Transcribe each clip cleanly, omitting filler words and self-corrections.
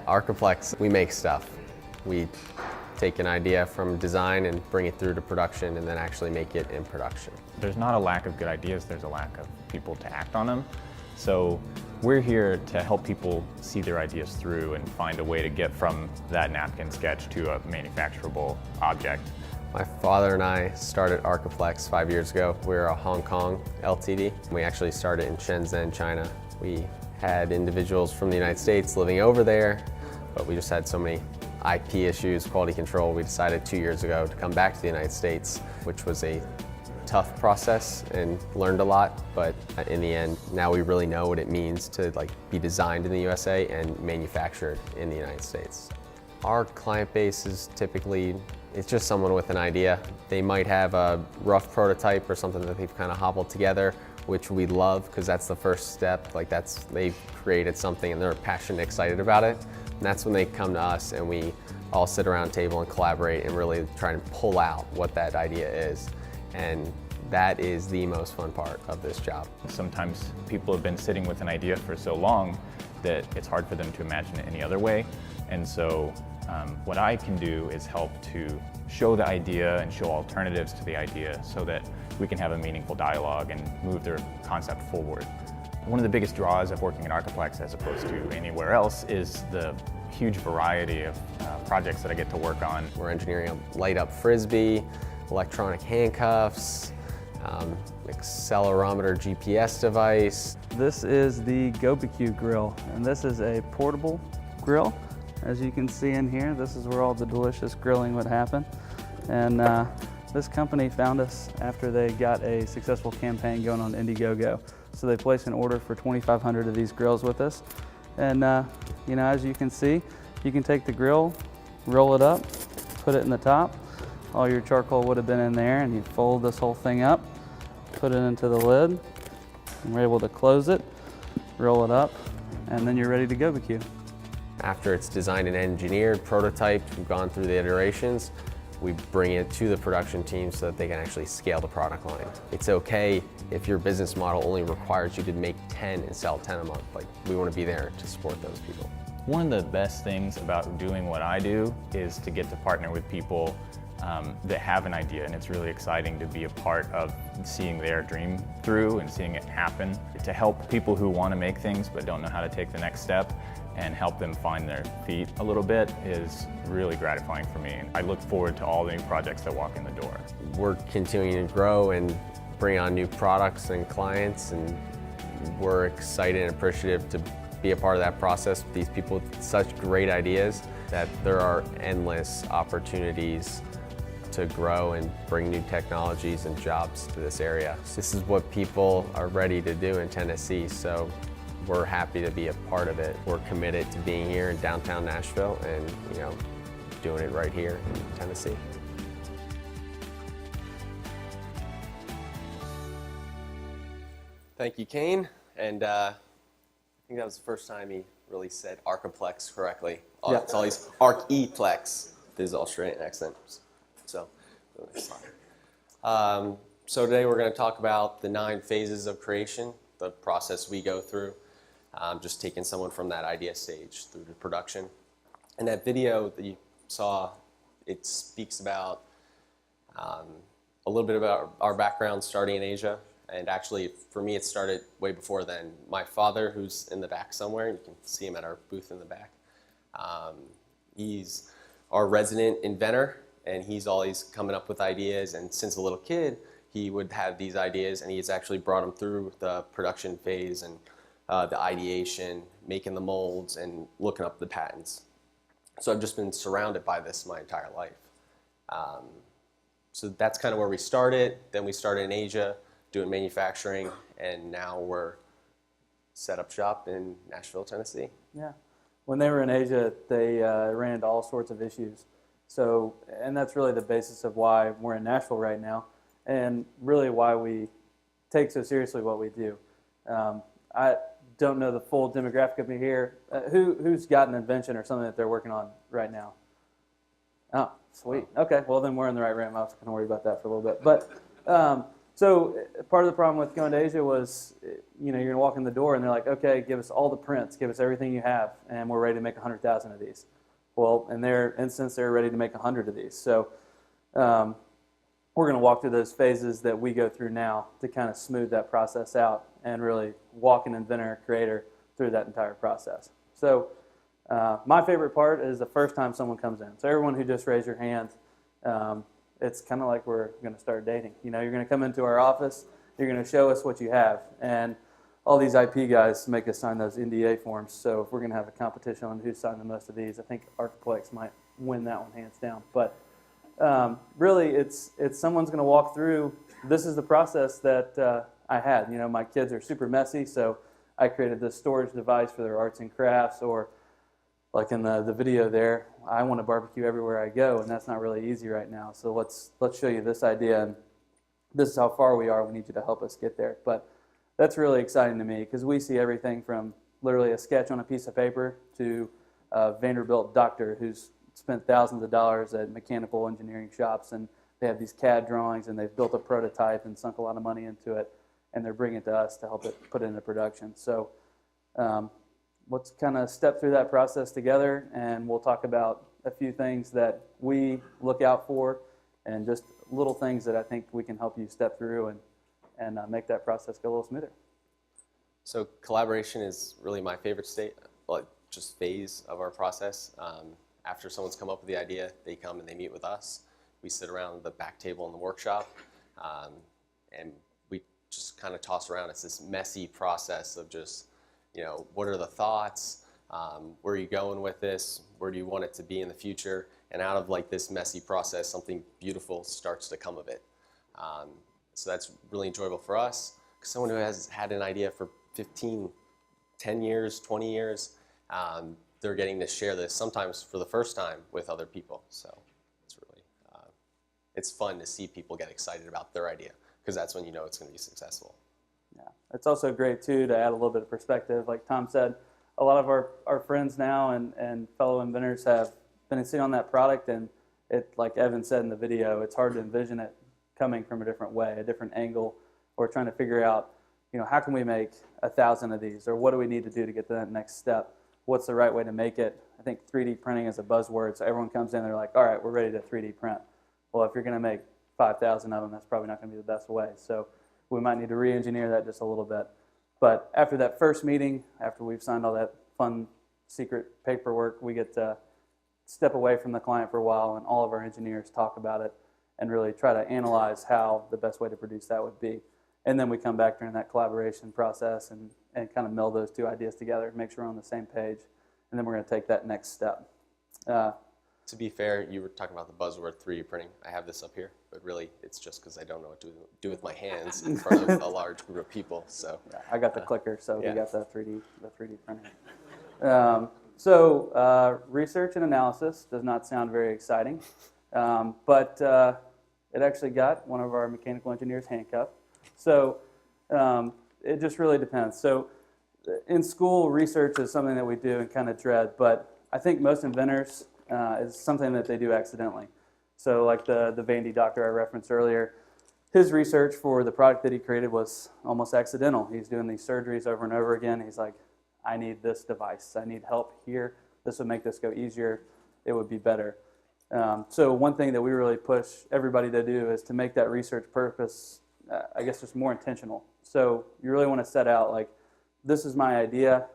Arciplex, we make stuff. We take an idea from design and bring it through to production and then actually make it in production. There's not a lack of good ideas, there's a lack of people to act on them. So we're here to help people see their ideas through and find a way to get from that napkin sketch to a manufacturable object. My father and I started Arciplex 5 years ago. We're a Hong Kong LTD. We actually started in Shenzhen, China. We had individuals from the United States living over there, but we just had so many IP issues, quality control. We decided 2 years ago to come back to the United States, which was a tough process and learned a lot, but in the end, now we really know what it means to be designed in the USA and manufactured in the United States. Our client base is typically, it's just someone with an idea. They might have a rough prototype or something that they've kind of hobbled together, which we love because that's the first step. They've created something and they're passionate, excited about it. And that's when they come to us and we all sit around a table and collaborate and really try and pull out what that idea is. And that is the most fun part of this job. Sometimes people have been sitting with an idea for so long that it's hard for them to imagine it any other way. And so what I can do is help to show the idea and show alternatives to the idea so that we can have a meaningful dialogue and move their concept forward. One of the biggest draws of working at Arciplex as opposed to anywhere else is the huge variety of projects that I get to work on. We're engineering a light-up frisbee, electronic handcuffs, accelerometer GPS device. This is the GoBQ grill, and this is a portable grill. As you can see in here, this is where all the delicious grilling would happen. And this company found us after they got a successful campaign going on Indiegogo. So they placed an order for 2,500 of these grills with us. And you know, as you can see, you can take the grill, roll it up, put it in the top. All your charcoal would have been in there, and you fold this whole thing up, put it into the lid, and we're able to close it, roll it up, and then you're ready to GoBQ. After it's designed and engineered, prototyped, we've gone through the iterations, we bring it to the production team so that they can actually scale the product line. It's okay if your business model only requires you to make 10 and sell 10 a month. We want to be there to support those people. One of the best things about doing what I do is to get to partner with people that have an idea, and it's really exciting to be a part of seeing their dream through and seeing it happen. To help people who want to make things but don't know how to take the next step and help them find their feet a little bit is really gratifying for me. And I look forward to all the new projects that walk in the door. We're continuing to grow and bring on new products and clients, and we're excited and appreciative to be a part of that process with these people with such great ideas that there are endless opportunities to grow and bring new technologies and jobs to this area. This is what people are ready to do in Tennessee, so we're happy to be a part of it. We're committed to being here in downtown Nashville and doing it right here in Tennessee. Thank you, Kane. And I think that was the first time he really said Arciplex correctly. Yeah. It's always Arciplex, his Australian accent. So today we're going to talk about the 9 phases of creation, the process we go through, just taking someone from that idea stage through to production. And that video that you saw, it speaks about a little bit about our background starting in Asia. And actually, for me, it started way before then. My father, who's in the back somewhere, you can see him at our booth in the back, he's our resident inventor. And he's always coming up with ideas, and since a little kid, he would have these ideas, and he's actually brought them through the production phase and the ideation, making the molds, and looking up the patents. So I've just been surrounded by this my entire life. So that's kind of where we started. Then we started in Asia, doing manufacturing, and now we're set up shop in Nashville, Tennessee. Yeah. When they were in Asia, they ran into all sorts of issues. So, and that's really the basis of why we're in Nashville right now, and really why we take so seriously what we do. I don't know the full demographic of me here. Who's got an invention or something that they're working on right now? Oh, sweet. Okay, well then we're in the right room. I was going to worry about that for a little bit. But So part of the problem with going to Asia was, you're going to walk in the door and they're like, okay, give us all the prints, give us everything you have, and we're ready to make 100,000 of these. Well, in their instance, they're ready to make 100 of these. So we're going to walk through those phases that we go through now to kind of smooth that process out and really walk an inventor, creator through that entire process. So my favorite part is the first time someone comes in. So everyone who just raised your hand, it's kind of like we're going to start dating. You're going to come into our office, you're going to show us what you have. And all these IP guys make us sign those NDA forms. So if we're going to have a competition on who signed the most of these, I think Arciplex might win that one hands down. But really, it's someone's going to walk through, this is the process that I had. My kids are super messy, so I created this storage device for their arts and crafts, or like in the video there, I want to barbecue everywhere I go, and that's not really easy right now. So let's show you this idea, and this is how far we are. We need you to help us get there. But that's really exciting to me because we see everything from literally a sketch on a piece of paper to a Vanderbilt doctor who's spent thousands of dollars at mechanical engineering shops, and they have these CAD drawings, and they've built a prototype and sunk a lot of money into it, and they're bringing it to us to help it put it into production. So let's kind of step through that process together, and we'll talk about a few things that we look out for and just little things that I think we can help you step through and make that process go a little smoother. So collaboration is really my favorite just phase of our process. After someone's come up with the idea, they come and they meet with us. We sit around the back table in the workshop, and we just kind of toss around. It's this messy process of just, what are the thoughts? Where are you going with this? Where do you want it to be in the future? And out of this messy process, something beautiful starts to come of it. So that's really enjoyable for us. Someone who has had an idea for 15, 10 years, 20 years, they're getting to share this sometimes for the first time with other people. So it's really, it's fun to see people get excited about their idea because that's when you know it's going to be successful. Yeah, it's also great too to add a little bit of perspective. Like Tom said, a lot of our friends now and fellow inventors have been sitting on that product, and like Evan said in the video, it's hard to envision it coming from a different way, a different angle, or trying to figure out, how can we make 1,000 of these, or what do we need to do to get to that next step? What's the right way to make it? I think 3D printing is a buzzword, so everyone comes in, they're like, all right, we're ready to 3D print. Well, if you're going to make 5,000 of them, that's probably not going to be the best way. So we might need to re-engineer that just a little bit. But after that first meeting, after we've signed all that fun secret paperwork, we get to step away from the client for a while, and all of our engineers talk about it and really try to analyze how the best way to produce that would be. And then we come back during that collaboration process and kind of meld those two ideas together, make sure we're on the same page, and then we're going to take that next step. To be fair, you were talking about the buzzword 3D printing. I have this up here, but really it's just because I don't know what to do with my hands in front of a large group of people. So yeah, I got the clicker, so yeah. we got the 3D printer. So research and analysis does not sound very exciting, but it actually got one of our mechanical engineers handcuffed. So it just really depends. So in school, research is something that we do and kind of dread, but I think most inventors is something that they do accidentally. So like the Vandy doctor I referenced earlier, his research for the product that he created was almost accidental. He's doing these surgeries over and over again. He's like, I need this device. I need help here. This would make this go easier. It would be better. So one thing that we really push everybody to do is to make that research purpose, I guess, just more intentional. So you really want to set out like, this is my idea.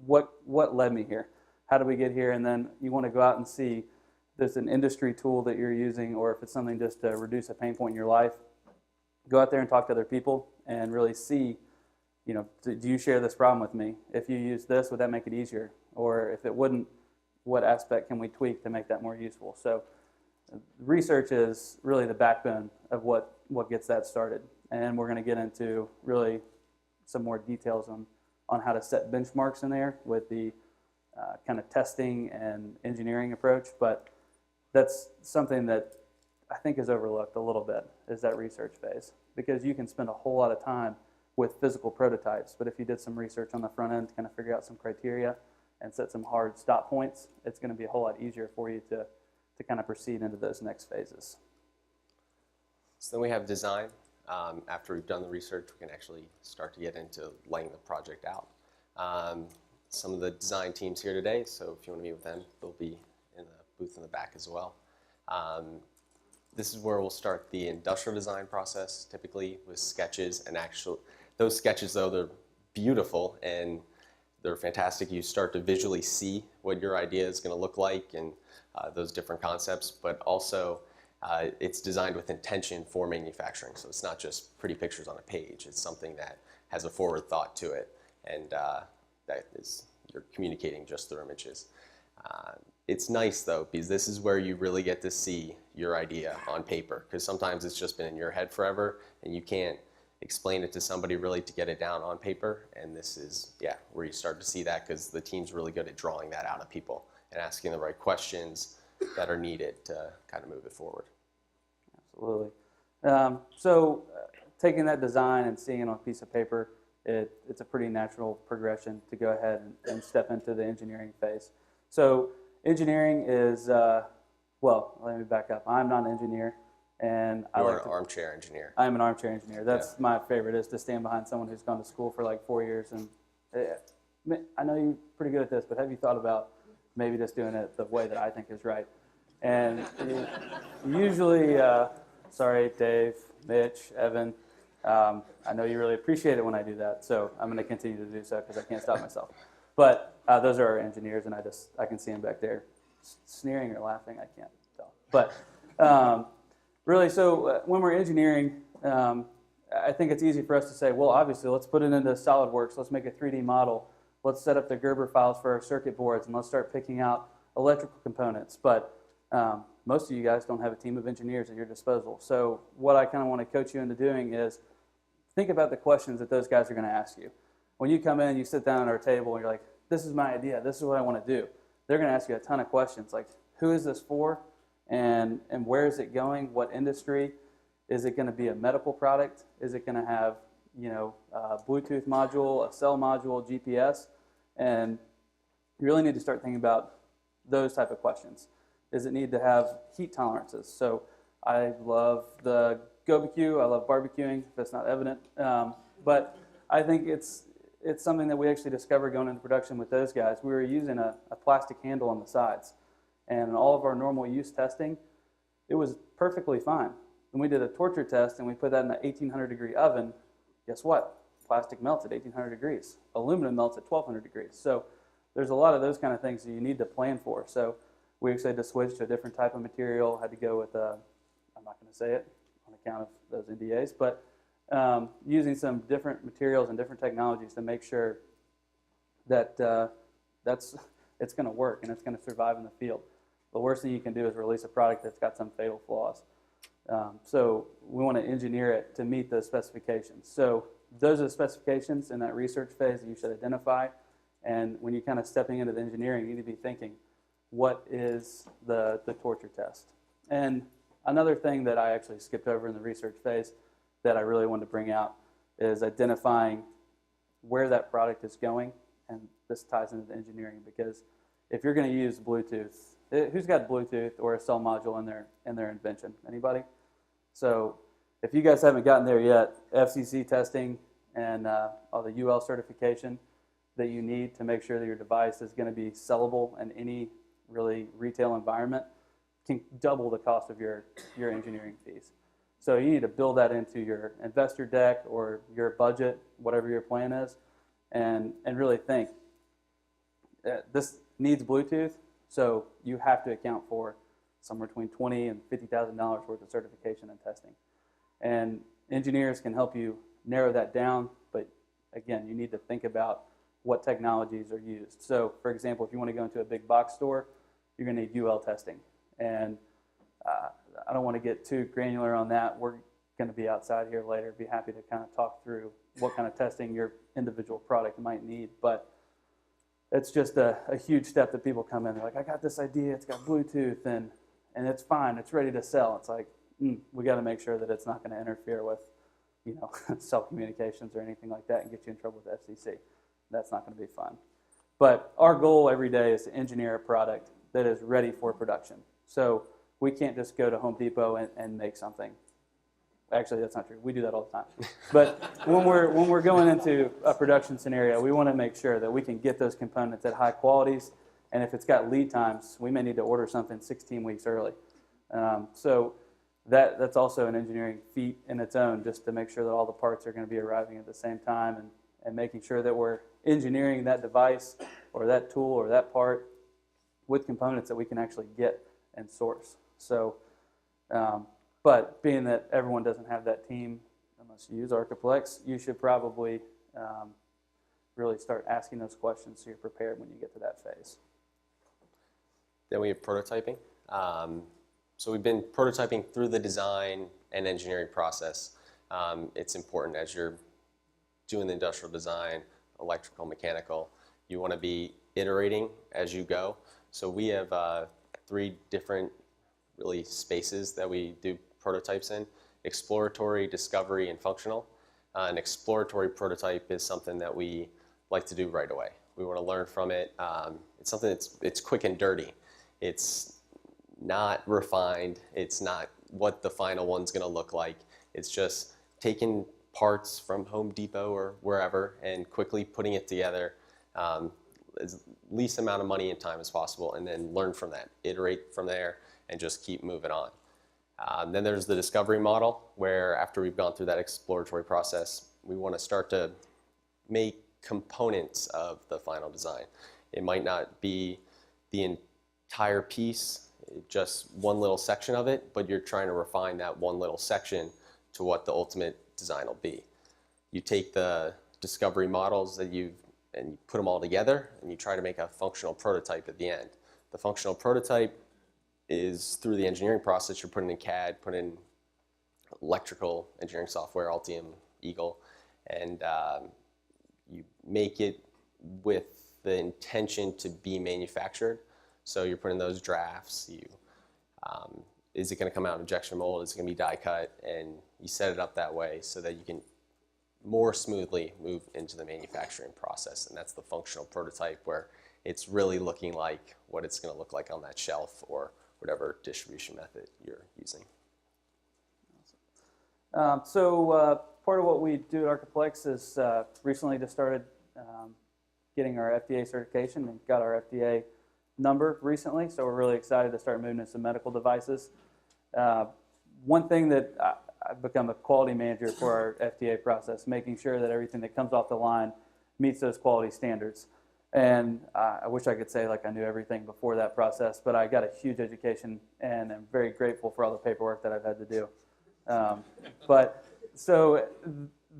What led me here? How did we get here? And then you want to go out and see if there's an industry tool that you're using, or if it's something just to reduce a pain point in your life. Go out there and talk to other people and really see, do you share this problem with me? If you use this, would that make it easier? Or if it wouldn't, what aspect can we tweak to make that more useful? So research is really the backbone of what gets that started. And we're going to get into really some more details on how to set benchmarks in there with the kind of testing and engineering approach. But that's something that I think is overlooked a little bit, is that research phase. Because you can spend a whole lot of time with physical prototypes, but if you did some research on the front end to kind of figure out some criteria and set some hard stop points, it's going to be a whole lot easier for you to kind of proceed into those next phases. So then we have design. After we've done the research, we can actually start to get into laying the project out. Some of the design teams here today, so if you want to meet with them, they'll be in the booth in the back as well. This is where we'll start the industrial design process, typically with sketches and those sketches though, they're beautiful and they're fantastic. You start to visually see what your idea is going to look like and those different concepts, but also it's designed with intention for manufacturing. So it's not just pretty pictures on a page. It's something that has a forward thought to it, and that is, you're communicating just through images. It's nice though, because this is where you really get to see your idea on paper, because sometimes it's just been in your head forever and you can't explain it to somebody really to get it down on paper. And this is, yeah, where you start to see that, because the team's really good at drawing that out of people and asking the right questions that are needed to kind of move it forward. Absolutely. Taking that design and seeing it on a piece of paper, it's a pretty natural progression to go ahead and step into the engineering phase. So engineering is, well, let me back up. I'm not an engineer, and You're an armchair engineer. I'm an armchair engineer. That's my favorite, is to stand behind someone who's gone to school for like 4 years. And I know you're pretty good at this, but have you thought about maybe just doing it the way that I think is right? And usually, sorry, Dave, Mitch, Evan, I know you really appreciate it when I do that, so I'm going to continue to do so because I can't stop myself. But those are our engineers, and I can see them back there sneering or laughing. I can't tell. But really, so when we're engineering, I think it's easy for us to say, well, obviously, let's put it into SolidWorks. Let's make a 3D model. Let's set up the Gerber files for our circuit boards, and let's start picking out electrical components. But most of you guys don't have a team of engineers at your disposal. So what I kind of want to coach you into doing is think about the questions that those guys are going to ask you. When you come in, you sit down at our table, and you're like, this is my idea. This is what I want to do. They're going to ask you a ton of questions, like, who is this for? And where is it going? What industry? Is it going to be a medical product? Is it going to have, a Bluetooth module, a cell module, GPS? And you really need to start thinking about those type of questions. Does it need to have heat tolerances? So I love the GoBQ. I love barbecuing, if that's not evident. But I think it's something that we actually discovered going into production with those guys. We were using a plastic handle on the sides. And in all of our normal use testing, it was perfectly fine. When we did a torture test and we put that in an 1800 degree oven, guess what? Plastic melts at 1800 degrees. Aluminum melts at 1200 degrees. So there's a lot of those kind of things that you need to plan for. So we actually had to switch to a different type of material, had to go with, I'm not going to say it on account of those NDAs, but using some different materials and different technologies to make sure that it's going to work and it's going to survive in the field. The worst thing you can do is release a product that's got some fatal flaws. So we want to engineer it to meet those specifications. So those are the specifications in that research phase that you should identify. And when you're kind of stepping into the engineering, you need to be thinking, what is the torture test? And another thing that I actually skipped over in the research phase that I really wanted to bring out is identifying where that product is going. And this ties into the engineering, because if you're going to use Bluetooth, who's got Bluetooth or a cell module in their invention? Anybody? So if you guys haven't gotten there yet, FCC testing and all the UL certification that you need to make sure that your device is going to be sellable in any really retail environment can double the cost of your engineering fees. So you need to build that into your investor deck or your budget, whatever your plan is, and really think, this needs Bluetooth, so you have to account for somewhere between $20,000 and $50,000 worth of certification and testing. And engineers can help you narrow that down, but again, you need to think about what technologies are used. So for example, if you want to go into a big box store, you're going to need UL testing. And I don't want to get too granular on that. We're going to be outside here later. Be happy to kind of talk through what kind of testing your individual product might need. But it's just a huge step that people come in. They're like, I got this idea. It's got Bluetooth, and it's fine. It's ready to sell. It's like, we got to make sure that it's not going to interfere with, cell communications or anything like that and get you in trouble with the FCC. That's not going to be fun. But our goal every day is to engineer a product that is ready for production. So we can't just go to Home Depot and make something. Actually, that's not true. We do that all the time. But when we're going into a production scenario, we want to make sure that we can get those components at high qualities. And if it's got lead times, we may need to order something 16 weeks early. So that's also an engineering feat in its own, just to make sure that all the parts are going to be arriving at the same time, and making sure that we're engineering that device or that tool or that part with components that we can actually get and source. So, but being that everyone doesn't have that team, unless you use Arciplex, you should probably really start asking those questions so you're prepared when you get to that phase. Then we have prototyping. So we've been prototyping through the design and engineering process. It's important as you're doing the industrial design, electrical, mechanical, you want to be iterating as you go. So we have 3 different really spaces that we do prototypes in: exploratory, discovery, and functional. An exploratory prototype is something that we like to do right away. We want to learn from it. It's something it's quick and dirty. It's not refined. It's not what the final one's going to look like. It's just taking parts from Home Depot or wherever and quickly putting it together as least amount of money and time as possible, and then learn from that, iterate from there, and just keep moving on. Then there's the discovery model, where after we've gone through that exploratory process, we want to start to make components of the final design. It might not be the entire piece, just one little section of it, but you're trying to refine that one little section to what the ultimate design will be. You take the discovery models and you put them all together, and you try to make a functional prototype at the end. The functional prototype is through the engineering process. You're putting in CAD, putting in electrical engineering software, Altium, Eagle, and you make it with the intention to be manufactured. So you're putting those drafts. Is it going to come out in injection mold? Is it going to be die cut? And you set it up that way so that you can more smoothly move into the manufacturing process. And that's the functional prototype, where it's really looking like what it's going to look like on that shelf or whatever distribution method you're using. Part of what we do at Arciplex is recently just started getting our FDA certification and got our FDA number recently, so we're really excited to start moving into some medical devices. One thing that I've become a quality manager for our FDA process, making sure that everything that comes off the line meets those quality standards. And I wish I could say like I knew everything before that process, but I got a huge education, and I'm very grateful for all the paperwork that I've had to do. So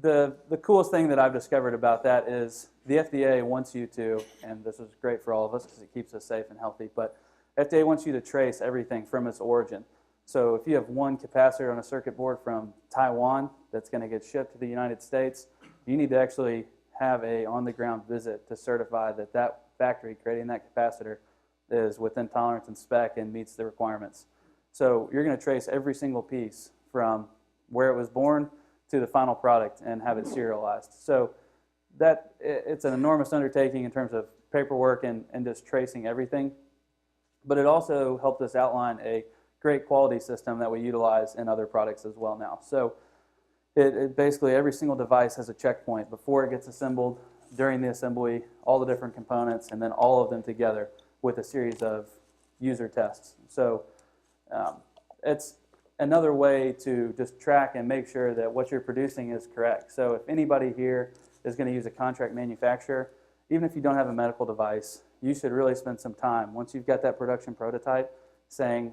the coolest thing that I've discovered about that is the FDA wants you to, and this is great for all of us because it keeps us safe and healthy, but FDA wants you to trace everything from its origin. So if you have one capacitor on a circuit board from Taiwan that's going to get shipped to the United States, you need to actually have a on-the-ground visit to certify that that factory creating that capacitor is within tolerance and spec and meets the requirements. So you're going to trace every single piece from where it was born to the final product and have it serialized. So it's an enormous undertaking in terms of paperwork and just tracing everything. But it also helped us outline a great quality system that we utilize in other products as well now. So it basically, every single device has a checkpoint before it gets assembled, during the assembly, all the different components, and then all of them together with a series of user tests. So it's another way to just track and make sure that what you're producing is correct. So if anybody here is going to use a contract manufacturer, even if you don't have a medical device, you should really spend some time, once you've got that production prototype, saying,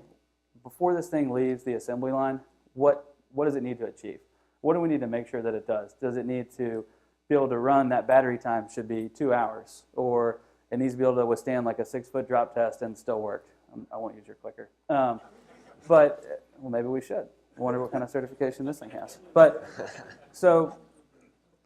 before this thing leaves the assembly line, what does it need to achieve? What do we need to make sure that it does? Does it need to be able to run, that battery time should be 2 hours, or it needs to be able to withstand like a 6-foot drop test and still work? I won't use your clicker. But, well, maybe we should. I wonder what kind of certification this thing has. But, so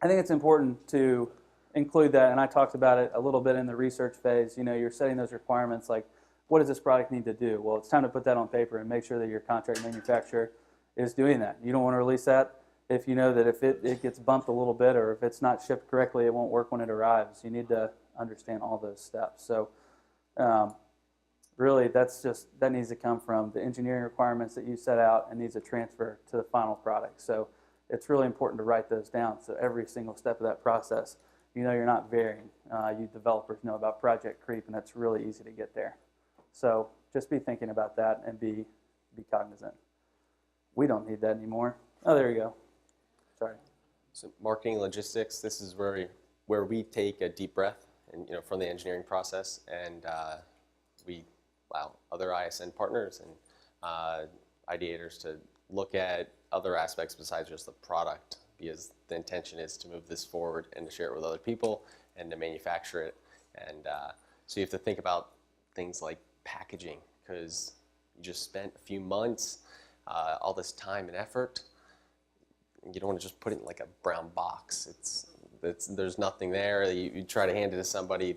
I think it's important to include that, and I talked about it a little bit in the research phase. You know, you're setting those requirements like, what does this product need to do? Well, it's time to put that on paper and make sure that your contract manufacturer is doing that. You don't want to release that if you know that if it gets bumped a little bit, or if it's not shipped correctly, it won't work when it arrives. You need to understand all those steps. So really that needs to come from the engineering requirements that you set out and needs to transfer to the final product. So it's really important to write those down. So every single step of that process, you're not varying. You developers know about project creep, and it's really easy to get there. So just be thinking about that and be cognizant. We don't need that anymore. Oh, there you go. Sorry. So marketing logistics, this is where we take a deep breath and from the engineering process, and we allow other ISN partners and ideators to look at other aspects besides just the product, because the intention is to move this forward and to share it with other people and to manufacture it. And so you have to think about things like packaging, because you just spent a few months, all this time and effort. You don't want to just put it in like a brown box. There's nothing there. You try to hand it to somebody.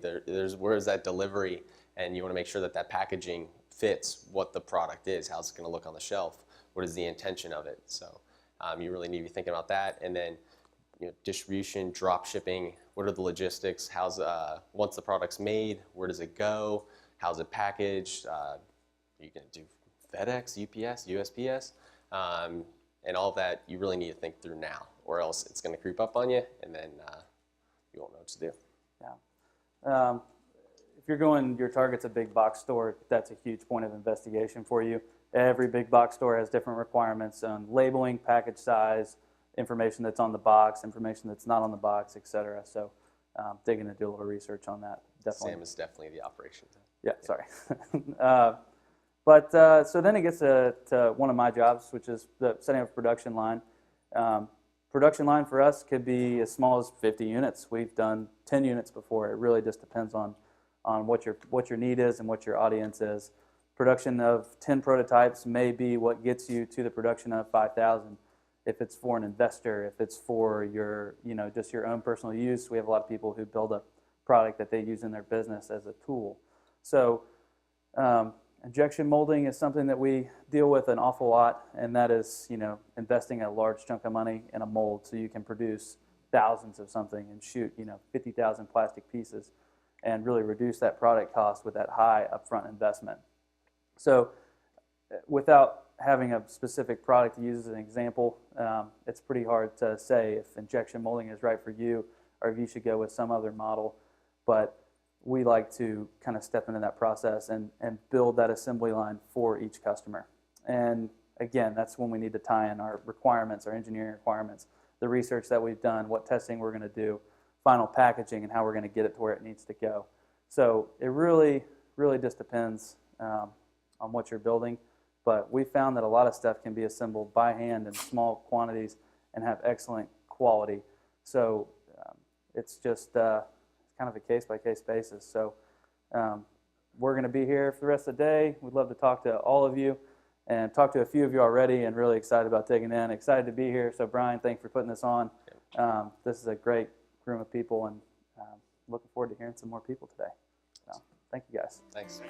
Where's that delivery? And you want to make sure that that packaging fits what the product is. How's it going to look on the shelf? What is the intention of it? So you really need to be thinking about that. And then distribution, drop shipping. What are the logistics? Once the product's made, where does it go? How's it packaged? Are you going to do FedEx, UPS, USPS? And all of that you really need to think through now, or else it's going to creep up on you, and then you won't know what to do. Yeah. If you're going, your target's a big box store, that's a huge point of investigation for you. Every big box store has different requirements on labeling, package size, information that's on the box, information that's not on the box, etc. So dig in and do a little research on that. Definitely. Sam is definitely the operations. Yeah, sorry. So then it gets to one of my jobs, which is the setting up a production line. Production line for us could be as small as 50 units. We've done 10 units before. It really just depends on what your need is and what your audience is. Production of 10 prototypes may be what gets you to the production of 5,000. If it's for an investor, if it's for your, just your own personal use, we have a lot of people who build a product that they use in their business as a tool. So injection molding is something that we deal with an awful lot, and that is, investing a large chunk of money in a mold so you can produce thousands of something and shoot, 50,000 plastic pieces and really reduce that product cost with that high upfront investment. So without having a specific product to use as an example, it's pretty hard to say if injection molding is right for you or if you should go with some other model. But we like to kind of step into that process and build that assembly line for each customer. And again, that's when we need to tie in our requirements, our engineering requirements, the research that we've done, what testing we're going to do, final packaging, and how we're going to get it to where it needs to go. So it really, really just depends on what you're building. But we found that a lot of stuff can be assembled by hand in small quantities and have excellent quality. So it's just kind of a case-by-case basis. So we're going to be here for the rest of the day. We'd love to talk to all of you and talk to a few of you already, and really excited about taking in. Excited to be here. So Brian, thanks for putting this on. This is a great room of people, and looking forward to hearing some more people today. So thank you guys. Thanks.